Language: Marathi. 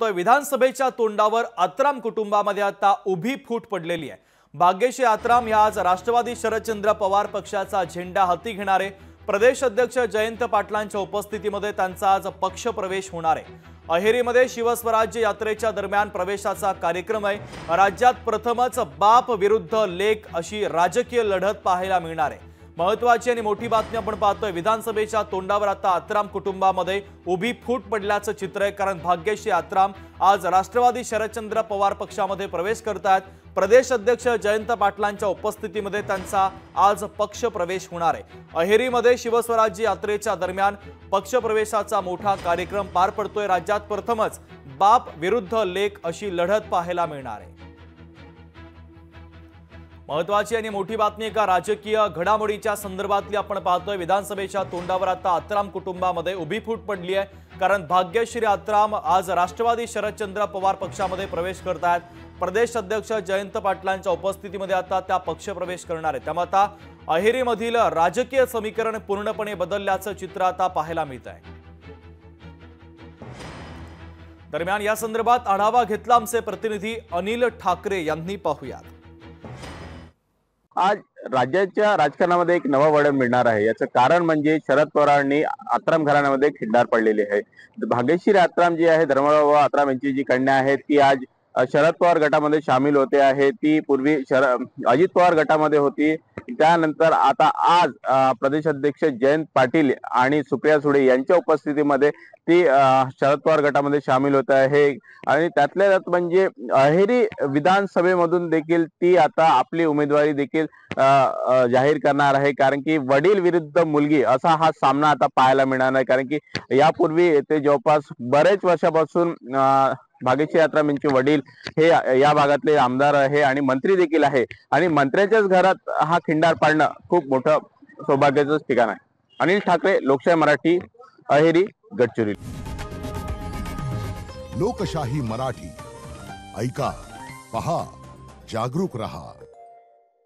तो विधानसभेच्या तोंडावर आत्राम कुटुंबामध्ये आता उभी फूट पडलेली आहे। भाग्यश्री आत्राम या आज राष्ट्रवादी शरदचंद्र पवार पक्षाचा झेंडा हाती घेणारे प्रदेश अध्यक्ष जयंत पाटलांच्या उपस्थितीमध्ये त्यांचा आज पक्ष प्रवेश होणार आहे। अहेरीमध्ये शिवस्वराज्य यात्रेच्या दरम्यान प्रवेशाचा कार्यक्रम आहे। राज्यात प्रथमच बाप विरुद्ध लेक अशी राजकीय लढत पाहायला मिळणार आहे। महत्त्वाची आणि मोठी बातमी आपण पाहतोय, विधानसभेच्या तोंडावर आता आत्राम कुटुंबामध्ये उभी फूट पडल्याचं चित्र आहे। कारण भाग्यश्री आत्राम आज राष्ट्रवादी शरदचंद्र पवार पक्षामध्ये प्रवेश करतात। प्रदेश अध्यक्ष जयंत पाटलांच्या उपस्थितीमध्ये त्यांचा आज पक्ष प्रवेश होणार आहे। अहेरीमध्ये शिवस्वराज्य यात्रेच्या दरम्यान पक्ष प्रवेशाचा मोठा कार्यक्रम पार पडतोय। राज्यात प्रथमच बाप विरुद्ध लेक अशी लढत पाहायला मिळणार आहे। महत्त्वाची आणि मोठी बातमी एका राजकीय घडामोडीच्या संदर्भातली आपण पाहतोय। विधानसभेच्या तोंडावर आता आत्राम कुटुंबामध्ये उभी फूट पडली आहे। कारण भाग्यश्री आत्राम आज राष्ट्रवादी शरदचंद्र पवार पक्षामध्ये प्रवेश करतात। प्रदेश अध्यक्ष जयंत पाटलांच्या उपस्थितीमध्ये आता त्या पक्ष प्रवेश करणार आहेत। त्यामुळे आता अहेरीमधील राजकीय समीकरण पूर्णपणे बदलल्याचं चित्र आता पाहायला मिळत आहे। दरम्यान या संदर्भात आढावा घेतला आमचे प्रतिनिधी अनिल ठाकरे यांनी। पाहूयात। आज राज्याच्या राजकारणामध्ये एक नवा वळण मिळणार आहे। याचं कारण म्हणजे शरद पवारांनी आत्राम घराण्यामध्ये खिंडार पडलेली आहे। भाग्यश्री आत्राम जी आहे, धर्मराव आत्राम यांची जी कन्या आहे, ती आज शरद पवार गटामध्ये सामील होते आहे। ती पूर्वी अजित पवार गटामध्ये होती। त्यानंतर आता आज प्रदेश अध्यक्ष जयंत पाटील आणि सुप्रिया सुळे यांच्या उपस्थितीमध्ये ती शरद पवार गटामध्ये सामील होत आहे। आणि त्यातल्या त्यात म्हणजे अहेरी विधानसभेमधून देखील ती आता आपली उमेदवारी देखील जाहीर करणार आहे। कारण की वडील विरुद्ध मुलगी असा हा सामना आता पाहायला मिळणार नाही। कारण की यापूर्वी ते जवळपास बरेच वर्षापासून भाग्यश्री आत्राम यांचे वडील हे या भागातले आमदार आहे आणि मंत्री देखील आहे। आणि मंत्र्याच्याच घरात हा खिंडार पाडणं खूप मोठं सौभाग्याचं ठिकाण आहे। अनिल ठाकरे, लोकशाही मराठी, अहेरी, गडचिरोली। लोकशाही मराठी ऐका, पहा, जागरूक रहा।